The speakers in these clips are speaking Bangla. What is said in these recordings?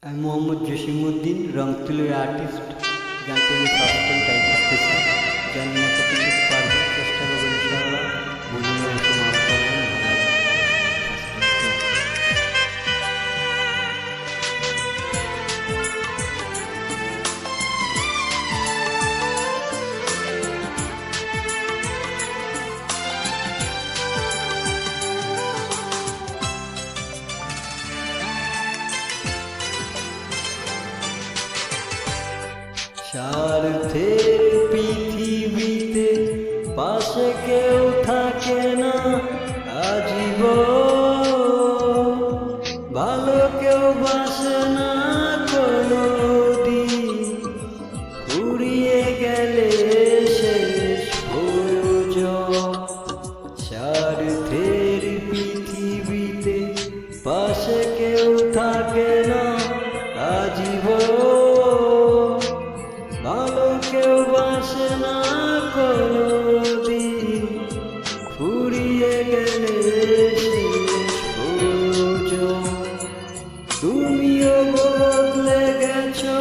আমি মোহাম্মদ জসিমউদ্দিন, রংতুলির আর্টিস্ট। গানটি আমি সবসময় ট্রাই করতেছি, জানি না কতটুকু পারবো, চেষ্টা করবো ইনশাআল্লাহ। বুঝলে আমাকে মাফ করবেন, ভালো স্বার্থের পৃথিবীতে পাশে কেউ থাকে না আজীবন, ভালো কেউ বাসে না কোনোদিন, ফুরিয়ে গেলে শেষ প্রয়োজন। স্বার্থের পৃথিবীতে পাশে কেউ থাকে না আজীবন, ভালো কেউ বাসে না কোনোদিন, ফুরিয়ে গেলে শেষ প্রয়োজন। তুমিও বদলে গেছো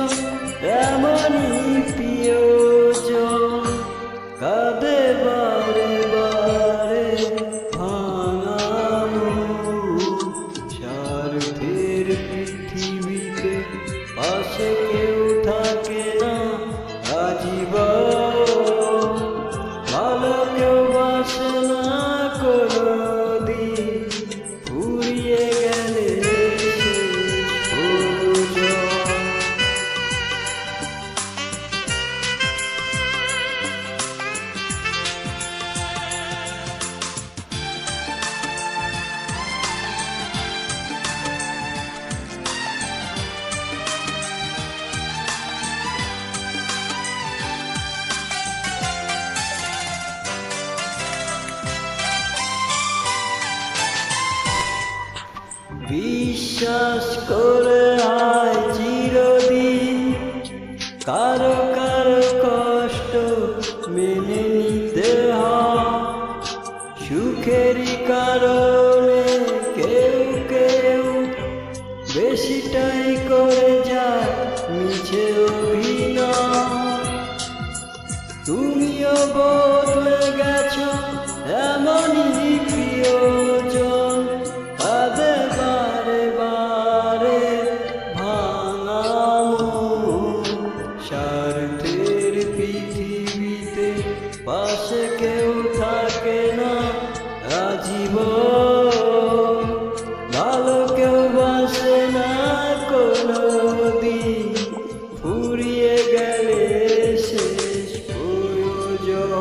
এমনই প্রিয়জন, কাঁদে বারে বারে ভাঙা মন। স্বার্থের পৃথিবীতে পাশে কেউ থাকে না আজীবন, ভালো কেউ বাসে না কোনোদিন, ফুরিয়ে গেলে শেষ প্রয়োজন। বিশ্বাস করে হয় চিরদিন, কারো কারো কষ্ট মেনে নিতে হয়। সুখেরই কারণে কেউ কেউ বেশিটাই করে যায় মিছে অভিনয়। তুমিও বদলে গেছো এমনই প্রিয়জন, কাঁদে বারে বারে ভাঙা মন। স্বার্থের পৃথিবীতে পাশে কেউ থাকে না আজীবন, ভালো কেউ বাসে না কোনোদিন, ফুরিয়ে গেলে শেষ প্রয়োজন।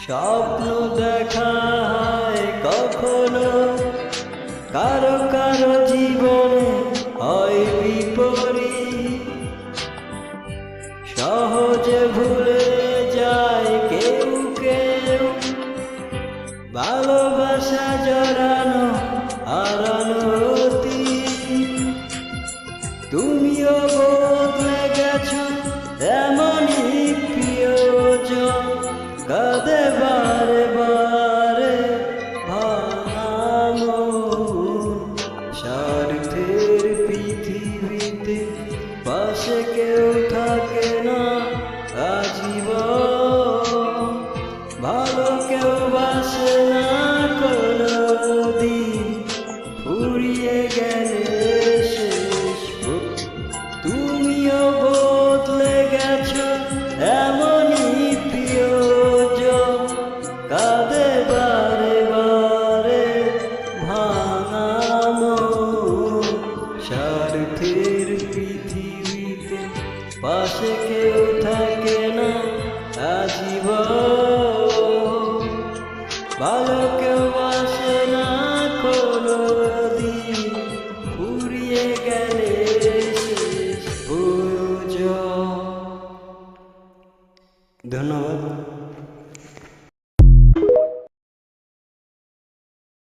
স্বপ্ন দেখা হয় কখনো কারো কারো জীবনে হয় বিপরীত, সহজে ভুলে যায় কেউ কেউ, ভালোবাসা জড়ানো হারানো অতীত। তুমিও বদলে গেছো এমনই প্রিয়জন, কাঁদে বারে বারে ভাঙা মন। স্বার্থের পৃথিবীতে পাশে কেউ থাকে না আজীবন, ভালো কেউ বাসে না কোনোদিন, ফুরিয়ে গেলে শেষ। তুমিও বদলে গেছো এমনই প্রিয়জন, কাঁদে বারে বারে ভাঙা মন। স্বার্থের পৃথিবীতে পাশে কেউ থাকে না আজীবন, ভালো কেউ বাসে না কোনোদিন, ফুরিয়ে গেলে শেষ প্রয়োজন। ধন্যবাদ।